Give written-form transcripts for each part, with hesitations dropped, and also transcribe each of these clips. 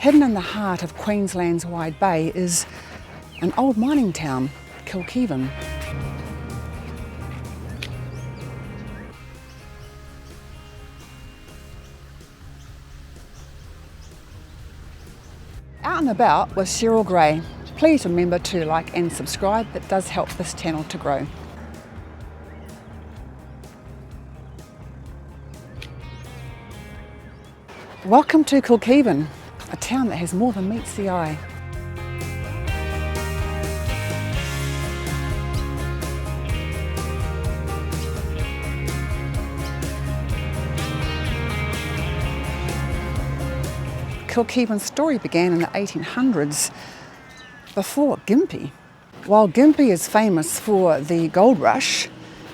Hidden in the heart of Queensland's wide bay is an old mining town, Kilkivan. Out and about with Sheryl Gray. Please remember to like and subscribe, it does help this channel to grow. Welcome to Kilkivan, a town that has more than meets the eye. Kilkivan's story began in the 1800s, before Gympie. While Gympie is famous for the gold rush,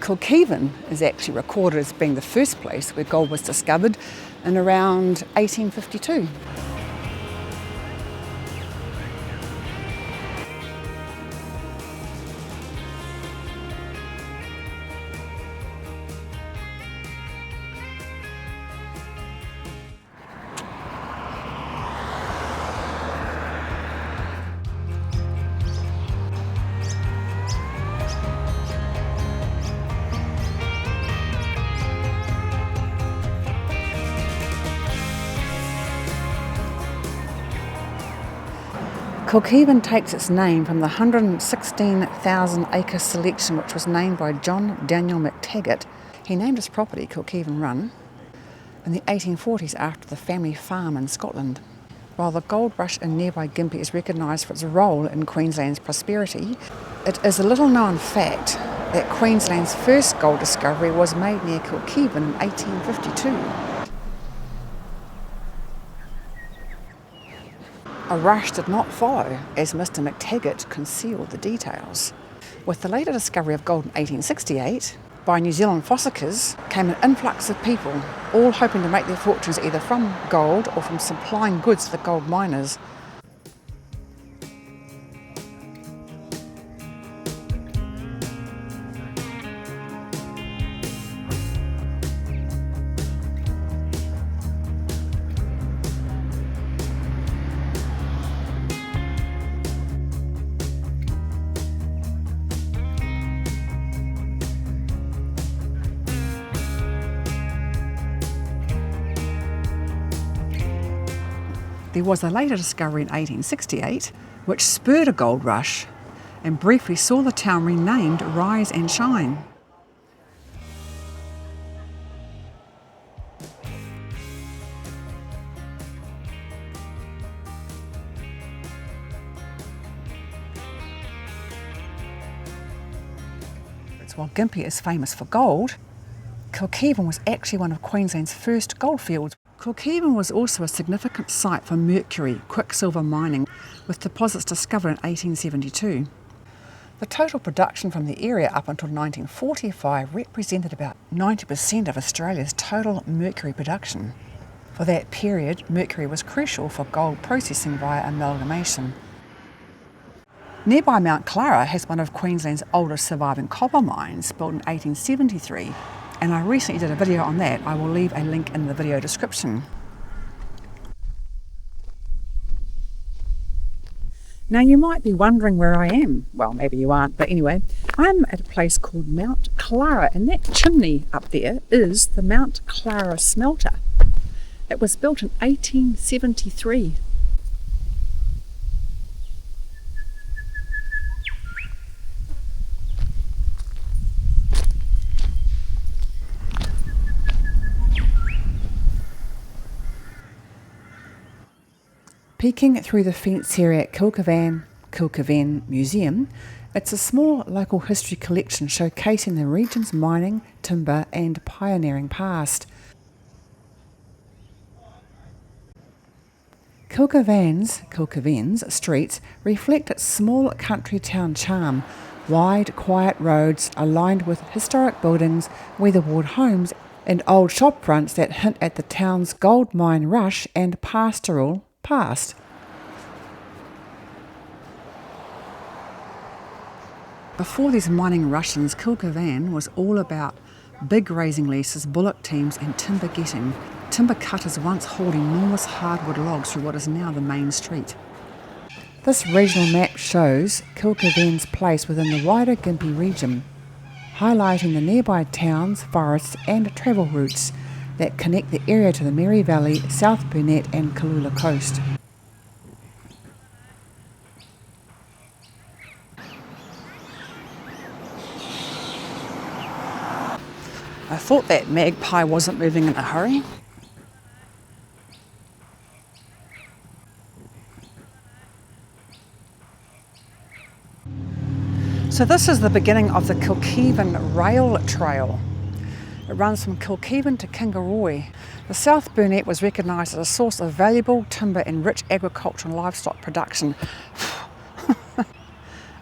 Kilkivan is actually recorded as being the first place where gold was discovered in around 1852. Kilkivan takes its name from the 116,000 acre selection which was named by John Daniel McTaggart. He named his property Kilkivan Run in the 1840s after the family farm in Scotland. While the gold rush in nearby Gympie is recognised for its role in Queensland's prosperity, it is a little known fact that Queensland's first gold discovery was made near Kilkivan in 1852. A rush did not follow, as Mr. McTaggart concealed the details. With the later discovery of gold in 1868, by New Zealand fossickers came an influx of people, all hoping to make their fortunes either from gold or from supplying goods to the gold miners. There was a later discovery in 1868 which spurred a gold rush and briefly saw the town renamed Rise and Shine. While Gympie is famous for gold, Kilkivan was actually one of Queensland's first goldfields. Kilkivan was also a significant site for mercury, quicksilver mining, with deposits discovered in 1872. The total production from the area up until 1945 represented about 90% of Australia's total mercury production. For that period, mercury was crucial for gold processing via amalgamation. Nearby Mount Clara has one of Queensland's oldest surviving copper mines, built in 1873. And I recently did a video on that. I will leave a link in the video description. Now you might be wondering where I am. Well, maybe you aren't, but anyway, I'm at a place called Mount Clara, and that chimney up there is the Mount Clara smelter. It was built in 1873. Peeking through the fence here at Kilkivan Museum, it's a small local history collection showcasing the region's mining, timber and pioneering past. Kilkivan's streets reflect its small country town charm, wide, quiet roads aligned with historic buildings, weatherboard homes and old shop fronts that hint at the town's gold mine rush and pastoral past. Before these mining rushes, Kilkivan was all about big grazing leases, bullock teams and timber getting. timber cutters once hauled enormous hardwood logs through what is now the main street. This regional map shows Kilkivan's place within the wider Gympie region, highlighting the nearby towns, forests and travel routes that connect the area to the Mary Valley, South Burnett and Kalula coast. I thought that magpie wasn't moving in a hurry. So this is the beginning of the Kilkivan Rail Trail. It runs from Kilkivan to Kingaroy. The South Burnett was recognised as a source of valuable timber and rich agricultural and livestock production.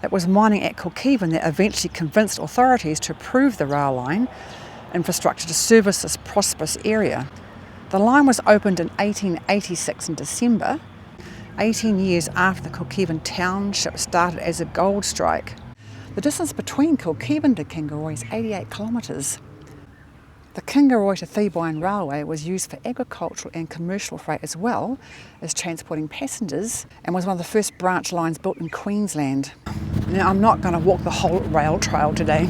It was mining at Kilkivan that eventually convinced authorities to approve the rail line infrastructure to service this prosperous area. The line was opened in 1886 in December, 18 years after the Kilkivan township started as a gold strike. The distance between Kilkivan to Kingaroy is 88 kilometres. The Kingaroy to Thebine Railway was used for agricultural and commercial freight as well as transporting passengers and was one of the first branch lines built in Queensland. Now, I'm not going to walk the whole rail trail today.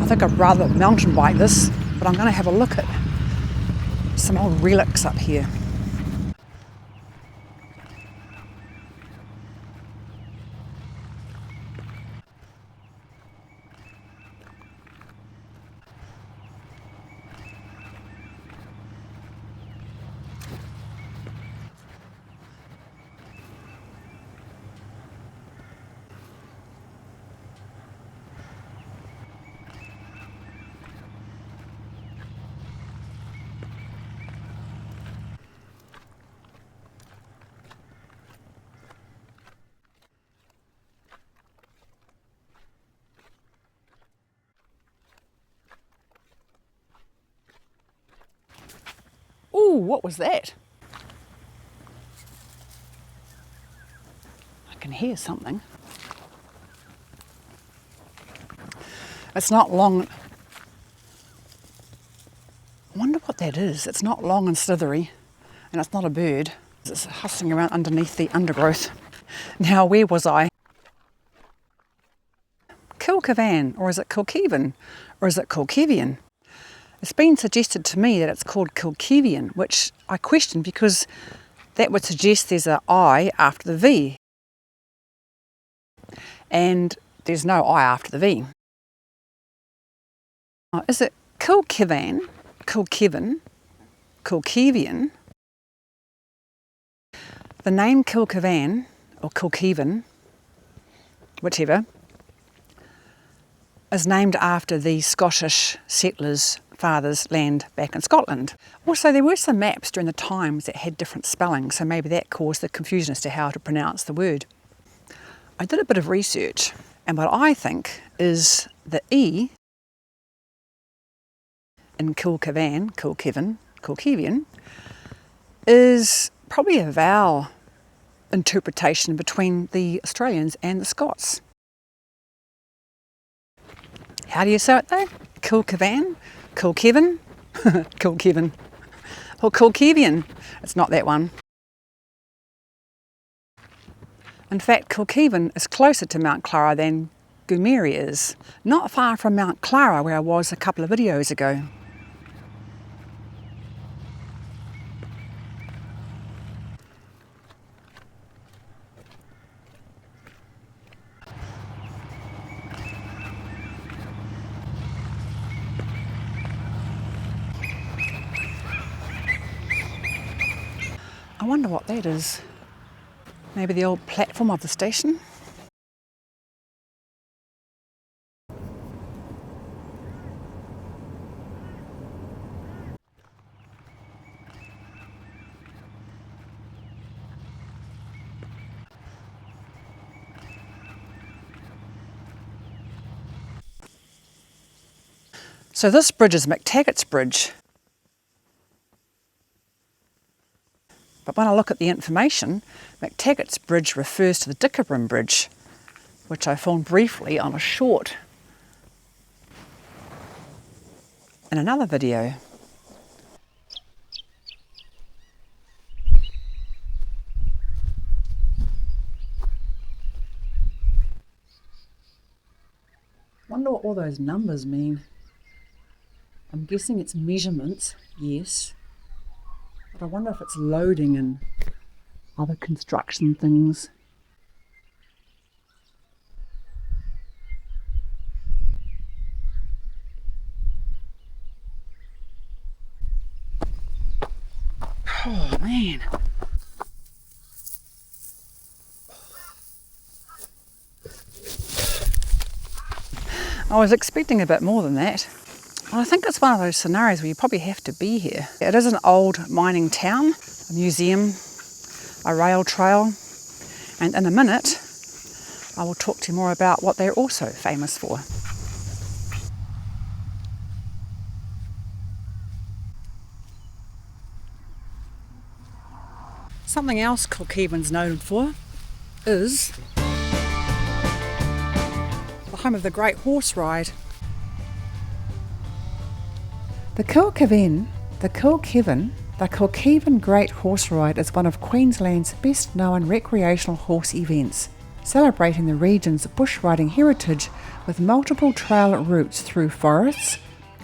I think I'd rather mountain bike this, but I'm going to have a look at some old relics up here. Ooh, what was that? I can hear something. It's not long. I wonder what that is. It's not long and slithery, and it's not a bird. It's hustling around underneath the undergrowth. Now, where was I? Kilkivan, or is it Kilkivan, or is it Kilkivian? It's been suggested to me that it's called Kilkivian, which I question because that would suggest there's an I after the V. And there's no I after the V. Is it Kilkivan, Kilkivan, Kilkivian? The name Kilkivan, or Kilkivan, whichever, is named after the Scottish settlers' father's land back in Scotland. Also, there were some maps during the times that had different spelling, so maybe that caused the confusion as to how to pronounce the word. I did a bit of research, and what I think is the E in Kilkivan, Kilkivian, is probably a vowel interpretation between the Australians and the Scots. How do you say it though? Kilkivan? Kilkivan? Kilkivan. Or Kilkivian. It's not that one. In fact, Kilkivan is closer to Mount Clara than Goomeri is. Not far from Mount Clara where I was a couple of videos ago. I wonder what that is. Maybe the old platform of the station? So this bridge is McTaggart's Bridge. But when I look at the information, McTaggart's Bridge refers to the Dickerbrim Bridge, which I filmed briefly on a short in another video. those numbers mean. I'm guessing it's measurements, yes. But I wonder if it's loading and other construction things. Oh man. I was expecting a bit more than that. I think it's one of those scenarios where you probably have to be here. It is an old mining town, a museum, a rail trail, and in a minute I will talk to you more about what they're also famous for. Something else Kilkivan's known for is the home of the Great Horse Ride. The Kilkivan Great Horse Ride is one of Queensland's best known recreational horse events, celebrating the region's bush riding heritage with multiple trail routes through forests,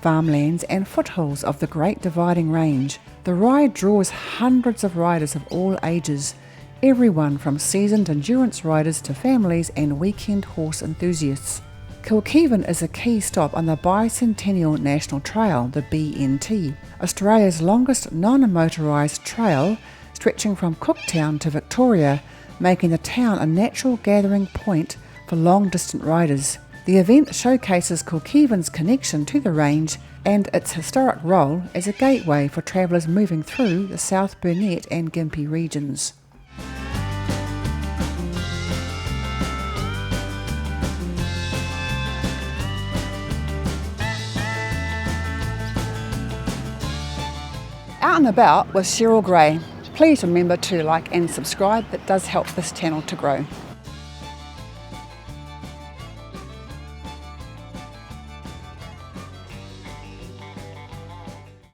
farmlands and foothills of the Great Dividing Range. The ride draws hundreds of riders of all ages, everyone from seasoned endurance riders to families and weekend horse enthusiasts. Kilkivan is a key stop on the Bicentennial National Trail, the BNT, Australia's longest non-motorised trail stretching from Cooktown to Victoria, making the town a natural gathering point for long-distance riders. The event showcases Kilkivan's connection to the range and its historic role as a gateway for travellers moving through the South Burnett and Gympie regions. Out and about with Sheryl Gray. Please remember to like and subscribe, it does help this channel to grow.